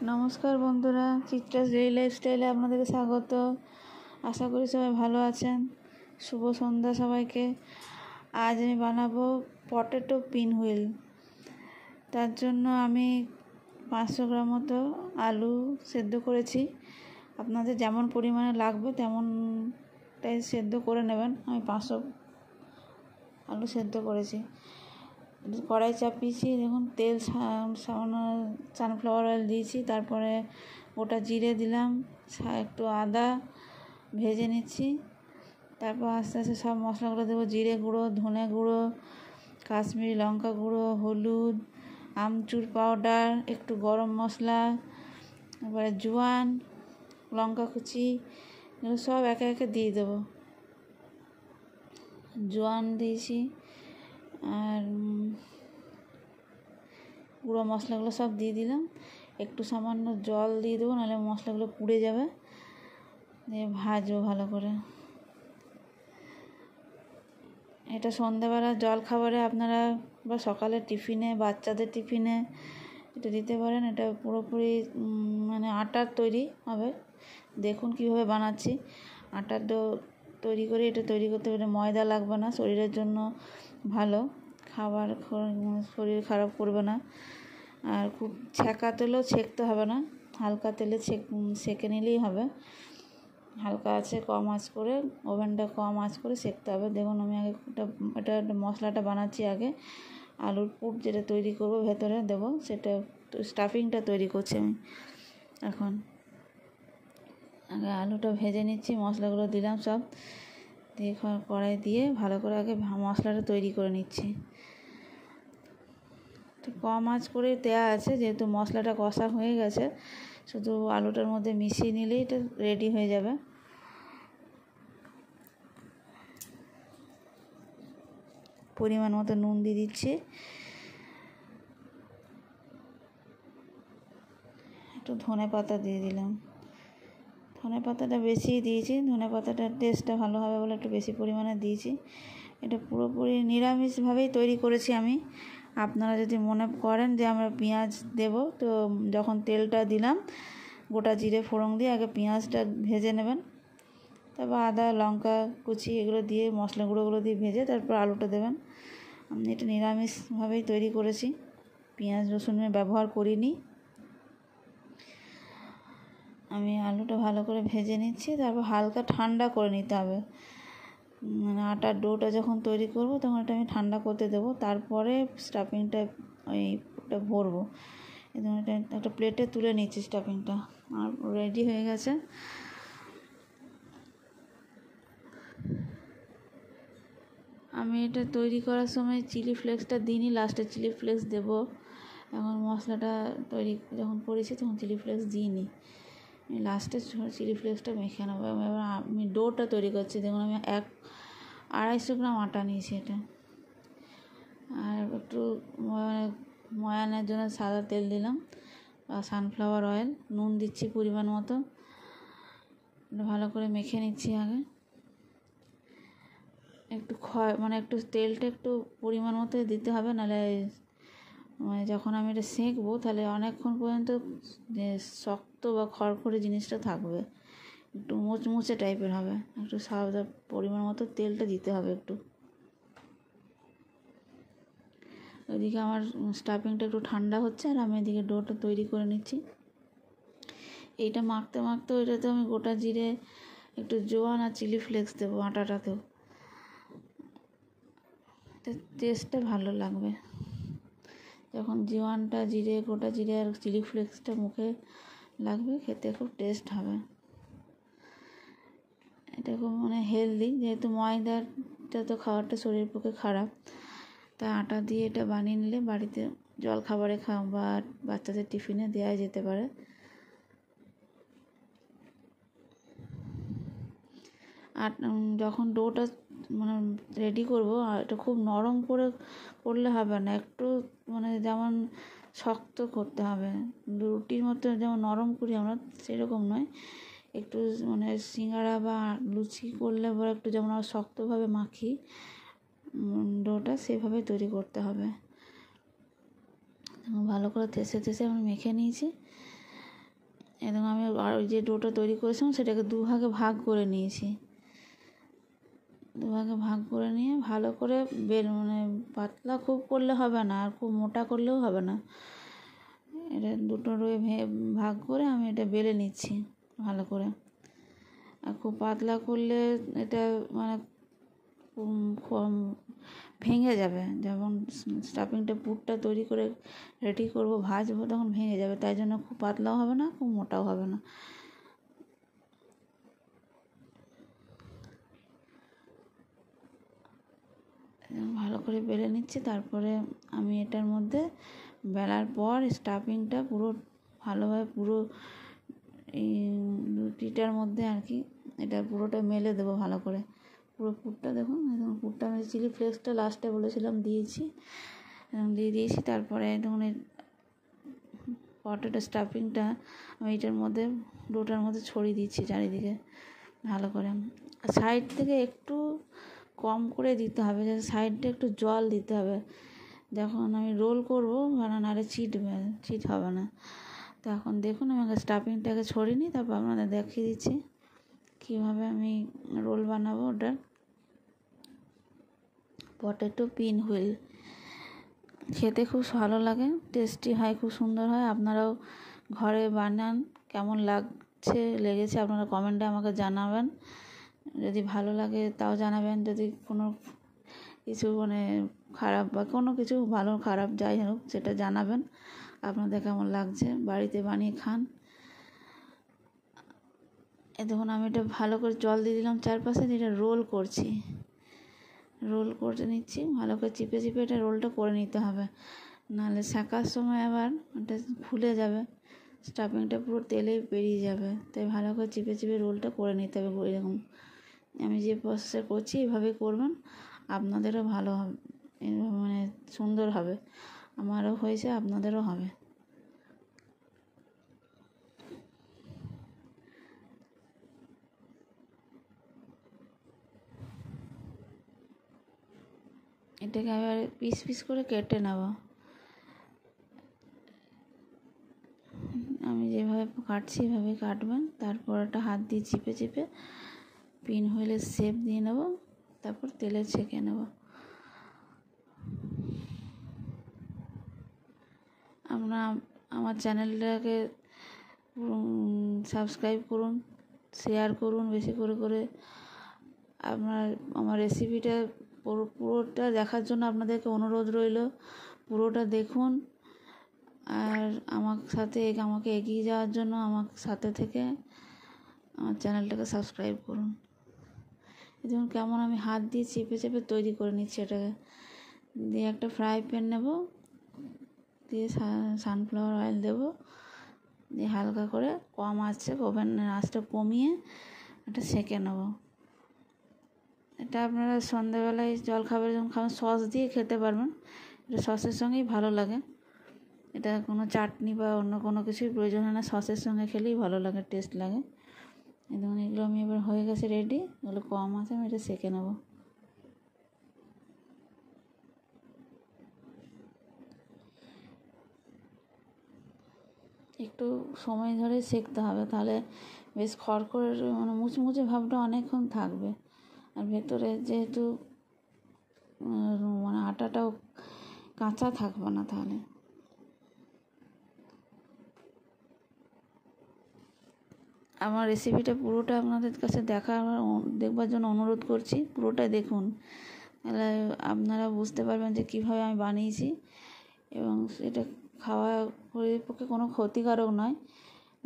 নমস্কার বন্ধুরা, চিত্রাস ডেইলি লাইফস্টাইলে আপনাদেরকে স্বাগত। আশা করি সবাই ভালো আছেন। শুভ সন্ধ্যা সবাইকে। আজ আমি বানাবো পটেটো পিন হুইল। তার জন্য আমি 500 গ্রাম মতো আলু সেদ্ধ করেছি। আপনাদের যেমন পরিমাণে লাগবে তেমনটাই সেদ্ধ করে নেবেন। আমি 500 আলু সেদ্ধ করেছি। কড়াই চাপিয়েছি, দেখুন তেল সামান্য সানফ্লাওয়ার অয়েল দিয়েছি, তারপরে গোটা জিরে দিলাম, একটু আদা ভেজে নিচ্ছি। তারপর আস্তে আস্তে সব মশলাগুলো দেবো। জিরে গুঁড়ো, ধনে গুঁড়ো, কাশ্মীরি লঙ্কা গুঁড়ো, হলুদ, আমচুর পাউডার, একটু গরম মশলা, তারপরে জোয়ান, লঙ্কা কুচি, এগুলো সব একে একে দিয়ে দেবো। জোয়ান দিয়েছি আর গুঁড়ো মশলাগুলো সব দিয়ে দিলাম। একটু সামান্য জল দিয়ে দেবো, নাহলে মশলাগুলো পুড়ে যাবে। দিয়ে ভাজবো ভালো করে। এটা সন্ধ্যাবেলা জল খাবারে আপনারা বা সকালের টিফিনে, বাচ্চাদের টিফিনে এটা দিতে পারেন। এটা পুরোপুরি আটার তৈরি হবে। দেখুন কীভাবে বানাচ্ছি। আটার ডো তৈরি করে এটা তৈরি করতে গেলে ময়দা লাগবে না, শরীরের জন্য ভালো খাবার, শরীর খারাপ করবে না। আর খুব ছ্যাঁকা তেলেও ছেঁকতে হবে না, হালকা তেলে সেঁকে নিলেই হবে। হালকা আছে কম আঁচ করে, ওভেনটা কম আঁচ করে সেঁকতে হবে। দেখুন আমি আগে এটা মশলাটা বানাচ্ছি। আগে আলুর পুর যেটা তৈরি করব ভেতরে দেবো, সেটা স্টাফিংটা তৈরি করছি আমি এখন। আগে আলুটা ভেজে নিচ্ছি, মশলাগুলো দিলাম সব দিয়ে, কড়াই দিয়ে ভালো করে আগে মশলাটা তৈরি করে নিচ্ছি। কম আঁচ করে দেওয়া আছে, যেহেতু মশলাটা কষা হয়ে গেছে, শুধু আলুটার মধ্যে মিশিয়ে নিলেই এটা রেডি হয়ে যাবে। পরিমাণ মতো নুন দিয়ে দিচ্ছি, একটু ধনে পাতা দিয়ে দিলাম। ধনে পাতাটা বেশি দিয়েছি, ধনে পাতাটার টেস্টটা ভালো হবে বলে একটু বেশি পরিমাণে দিয়েছি। এটা পুরোপুরি নিরামিষভাবেই তৈরি করেছি আমি। আপনারা যদি মনে করেন যে আমরা পেঁয়াজ দেব, তো যখন তেলটা দিলাম গোটা জিরে ফোড়ন দিয়ে আগে পেঁয়াজটা ভেজে নেবেন, তারপর আদা লঙ্কা কুচি এগুলো দিয়ে মশলা গুঁড়োগুলো দিয়ে ভেজে তারপর আলুটা দেবেন। আমি এটা নিরামিষভাবেই তৈরি করেছি, পেঁয়াজ রসুনের ব্যবহার করিনি। আমি আলুটা ভালো করে ভেজে নিচ্ছি, তারপর হালকা ঠান্ডা করে নিতে হবে। আটার ডোটা যখন তৈরি করব তখন এটা আমি ঠান্ডা করতে দেবো, তারপরে স্টাফিংটা ওইটা ভরবো। এবং এটা একটা প্লেটে তুলে নিচ্ছি স্টাফিংটা, আর রেডি হয়ে গেছে। আমি এটা তৈরি করার সময় চিলি ফ্লেক্সটা দিইনি, লাস্টে চিলি ফ্লেক্স দেবো। এখন মশলাটা তৈরি যখন করেছি তখন চিলি ফ্লেক্স দিইনি, আমি লাস্টে চিলি ফ্লেক্সটা মেখে নেবো। এবার আমি ডোটা তৈরি করছি। দেখুন আমি 250 গ্রাম আটা নিয়েছি এটা। আর একটু ময়ানের জন্য সাদা তেল দিলাম বা সানফ্লাওয়ার অয়েল, নুন দিচ্ছি পরিমাণ মতো। ভালো করে মেখে নিচ্ছি আগে। একটু একটু তেলটা একটু পরিমাণ মতো দিতে হবে, নাহলে যখন আমি এটা সেঁকবো তাহলে অনেকক্ষণ পর্যন্ত শক্ত বা খড়খড়ে জিনিসটা থাকবে, একটু মুচমুচে টাইপের হবে। একটু সাদা পরিমাণ মতো তেলটা দিতে হবে একটু। ওইদিকে আমার স্টাফিংটা একটু ঠান্ডা হচ্ছে, আর আমি এদিকে ডোটা তৈরি করে নিচ্ছি। এইটা মাখতে মাখতে ওইটাতে আমি গোটা জিরে, একটু জোয়ান আর চিলি ফ্লেক্স দেবো আটাটাতেও, টেস্টটা ভালো লাগবে। যখন জোয়ানটা, জিরে, গোটা জিরে আর চিলি ফ্লেক্সটা মুখে লাগবে, খেতে খুব টেস্ট হবে। এটা খুব হেলদি, যেহেতু ময়দাটা তো খাওয়াটা শরীরের পক্ষে খারাপ, তাই আটা দিয়ে এটা বানিয়ে নিলে বাড়িতে জল খাবারে বা বাচ্চাদের টিফিনে দেওয়া যেতে পারে। আর যখন ডোটা রেডি করব, আর এটা খুব নরম করে করলে হবে না, একটু যেমন শক্ত করতে হবে। রুটির মতো যেমন নরম করি আমরা, সেরকম নয়। একটু সিঙ্গাড়া বা লুচি করলে পরে একটু যেমন শক্তভাবে মাখি ডোটা, সেভাবে তৈরি করতে হবে। ভালো করে থেসে আমি মেখে নিয়েছি। এরকম আমি আর ওই যে ডোটা তৈরি করেছিলাম সেটাকে দুভাগে ভাগ করে নিয়েছি। দুভাগে ভাগ করে নিয়ে ভালো করে মানে পাতলা খুব করলে হবে না, আর খুব মোটা করলেও হবে না। এটা দুটো রয়ে ভাগ করে আমি এটা বেলে নিচ্ছি ভালো করে। আর খুব পাতলা করলে এটা মানে ভেঙে যাবে। যেমন স্টাফিংটা পুরটা তৈরি করে রেডি করব, ভাজবো, তখন ভেঙে যাবে। তাই জন্য খুব পাতলাও হবে না, খুব মোটাও হবে না। ভালো করে বেলে নিচ্ছি। তারপরে আমি এটার মধ্যে বেলার পর স্টাফিংটা পুরো ভালোভাবে পুরো এই রুটিটার মধ্যে আর কি এটা পুরোটা মেলে দেবো ভালো করে। পুরো পুরটা দেখুন, একদম পুরটা আমি চিলি ফ্লেক্সটা লাস্টে বলেছিলাম দিয়েছি, দিয়ে দিয়েছি। তারপরে দেখুন এই পটেটো স্টাফিংটা আমি এটার মধ্যে ডোটার মধ্যে ছড়িয়ে দিচ্ছি চারিদিকে ভালো করে। সাইড থেকে একটু কম করে দিতে হবে, যাতে সাইডটা একটু জল দিতে হবে যখন আমি রোল করবো, নাহলে চিট হবে না। তো এখন দেখুন আমি স্টাফিংটাকে ছড়িয়ে নিই, তারপর আপনাদের দেখিয়ে দিচ্ছি কীভাবে আমি রোল বানাবো। ওটা পটেটো পিন হুইল খেতে খুব ভালো লাগে, টেস্টি হয়, খুব সুন্দর হয়। আপনারাও ঘরে বানান, কেমন লেগেছে আপনারা কমেন্টে আমাকে জানাবেন। যদি ভালো লাগে তাও জানাবেন, যদি কোনো কিছু মানে খারাপ বা কোনো কিছু ভালো খারাপ যাই হোক সেটা জানাবেন আপনাদের কেমন লাগছে। বাড়িতে বানিয়ে খান। দেখুন আমি এটা ভালো করে জল দিয়ে দিলাম চারপাশে, এটা রোল করে নিচ্ছি ভালো করে। চিপে চিপে এটা রোলটা করে নিতে হবে, নাহলে সেঁকার সময় আবার ওটা ফুলে যাবে, স্টাফিংটা পুরো তেলে বেরিয়ে যাবে। তাই ভালো করে চিপে চিপে রোলটা করে নিতে হবে। এরকম আমি যে প্রসেসে করছি এভাবেই করবেন, আপনাদেরও ভালো হবে, মানে সুন্দর হবে। আমারও হয়েছে, আপনাদেরও হবে। এটাকে আবার পিস পিস করে কেটে নেব। আমি যেভাবে কাটছি এভাবে কাটবেন। তারপর একটা হাত দিয়ে চিপে চিপে পিন হুইলের শেপ দিয়ে নেব, তারপর তেলে ছেঁকে নেব। আপনারা আমার চ্যানেলটাকে সাবস্ক্রাইব করুন, শেয়ার করুন বেশি করে। আমার রেসিপিটা পুরোটা দেখার জন্য আপনাদেরকে অনুরোধ রইল। পুরোটা দেখুন, আর আমাকে এগিয়ে যাওয়ার জন্য আমার সাথে থেকে আমার চ্যানেলটাকে সাবস্ক্রাইব করুন। দেখুন কেমন আমি হাত দিয়ে চেপে চেপে তৈরি করে নিচ্ছি এটাকে। দিয়ে একটা ফ্রাই প্যান নেব, দিয়ে সানফ্লাওয়ার অয়েল দেবো, দিয়ে হালকা করে কম আঁচে ওভেনের আঁচটা কমিয়ে এটা সেঁকে নেব। এটা আপনারা সন্ধ্যাবেলায় জলখাবারে যখন খাবেন সস দিয়ে খেতে পারবেন। এটা সসের সঙ্গেই ভালো লাগে। এটা কোনো চাটনি বা অন্য কোনো কিছুর প্রয়োজন হয় না, সসের সঙ্গে খেলেই ভালো লাগে, টেস্ট লাগে। দেখুন এগুলো আমি এবার হয়ে গেছে রেডি। এগুলো কম আছে, আমি এটা সেঁকে নেব। একটু সময় ধরে সেঁকতে হবে, তাহলে বেশ খড়খড়ে মানে মুচমুচে ভাবটা অনেকক্ষণ থাকবে। আর ভেতরে যেহেতু মানে আটাটাও কাঁচা থাকবে না। তাহলে আমার রেসিপিটা পুরোটা আপনাদের কাছে দেখবার জন্য অনুরোধ করছি। পুরোটা দেখুন, তাহলে আপনারা বুঝতে পারবেন যে কীভাবে আমি বানিয়েছি, এবং এটা খাওয়া শরীরের পক্ষে কোনো ক্ষতিকারক নয়।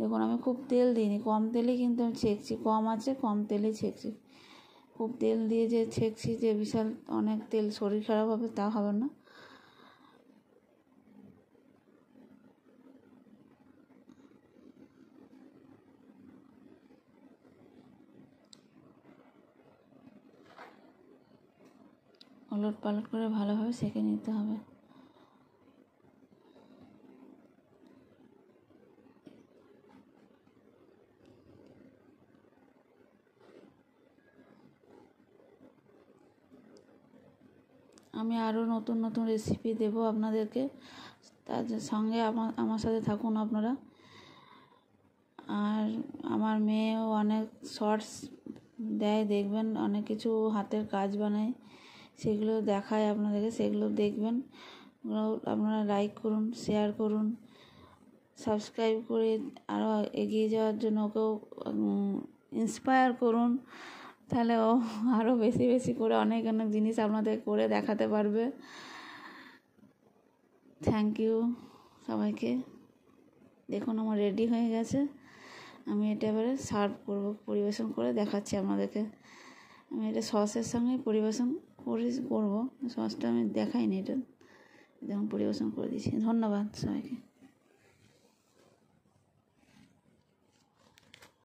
দেখুন আমি খুব তেল দিইনি, কম তেলেই কিন্তু আমি ছেঁকছি, কম আছে কম তেলেই ছেঁকছি। খুব তেল দিয়ে যে ছেঁকছি যে বিশাল অনেক তেল শরীর খারাপ হবে তা হবে না। ওলট পালট করে ভালোভাবে সেঁকে নিতে হবে। আমি আরও নতুন নতুন রেসিপি দেবো আপনাদেরকে, তার সঙ্গে আমার সাথে থাকুন আপনারা। আর আমার মেয়েও অনেক শর্টস দেয়, দেখবেন, অনেক কিছু হাতের কাজ বানায়, সেগুলো দেখায় আপনাদেরকে, সেগুলো দেখবেন। আপনারা লাইক করুন, শেয়ার করুন, সাবস্ক্রাইব করে আরও এগিয়ে যাওয়ার জন্য ওকেও ইন্সপায়ার করুন, তাহলে ও আরও বেশি বেশি করে অনেক অনেক জিনিস আপনাদের করে দেখাতে পারবে। থ্যাংক ইউ সবাইকে। দেখুন আমার রেডি হয়ে গেছে, আমি এটা এবারে সার্ভ করবো, পরিবেশন করে দেখাচ্ছি আপনাদেরকে। আমি এটা সসের সঙ্গে পরিবেশন করবো, সসটা আমি দেখাইনি, এটা যেমন পরিবেশন করে দিচ্ছি। ধন্যবাদ সবাইকে।